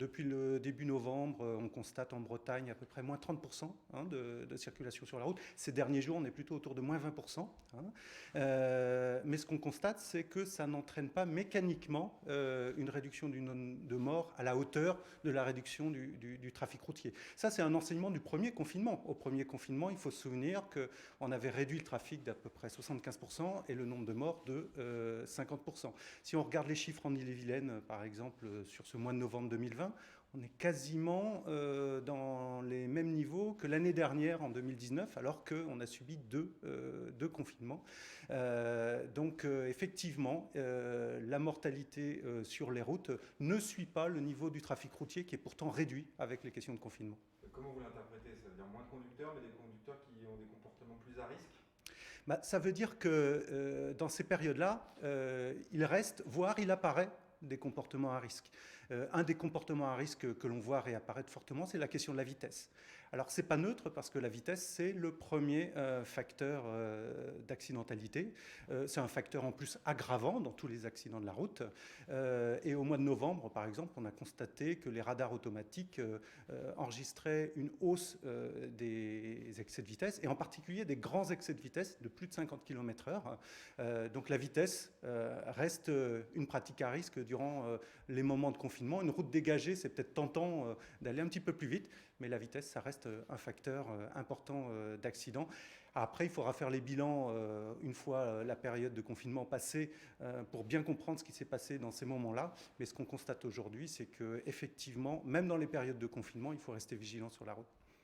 Depuis le début novembre, on constate en Bretagne à peu près moins 30% de circulation sur la route. Ces derniers jours, on est plutôt autour de moins 20%. Mais ce qu'on constate, c'est que ça n'entraîne pas mécaniquement une réduction du nombre de morts à la hauteur de la réduction du trafic routier. Ça, c'est un enseignement du premier confinement. Au premier confinement, il faut se souvenir qu'on avait réduit le trafic d'à peu près 75% et le nombre de morts de 50%. Si on regarde les chiffres en Ille-et-Vilaine, par exemple, sur ce mois de novembre 2020, on est quasiment dans les mêmes niveaux que l'année dernière, en 2019, alors qu'on a subi deux confinements. Donc effectivement, la mortalité sur les routes ne suit pas le niveau du trafic routier qui est pourtant réduit avec les questions de confinement. Comment vous l'interprétez? Ça veut dire moins de conducteurs, mais des conducteurs qui ont des comportements plus à risque? Ça veut dire que dans ces périodes-là, il reste, voire il apparaît des comportements à risque. Un des comportements à risque que l'on voit réapparaître fortement, c'est la question de la vitesse. Alors, c'est pas neutre parce que la vitesse, c'est le premier facteur d'accidentalité. C'est un facteur en plus aggravant dans tous les accidents de la route. Et au mois de novembre, par exemple, on a constaté que les radars automatiques enregistraient une hausse des excès de vitesse, et en particulier des grands excès de vitesse de plus de 50 km/h. Donc la vitesse reste une pratique à risque durant les moments de confinement. Une route dégagée, c'est peut-être tentant d'aller un petit peu plus vite, mais la vitesse, ça reste un facteur important d'accident. Après, il faudra faire les bilans une fois la période de confinement passée pour bien comprendre ce qui s'est passé dans ces moments-là. Mais ce qu'on constate aujourd'hui, c'est qu'effectivement, même dans les périodes de confinement, il faut rester vigilant sur la route.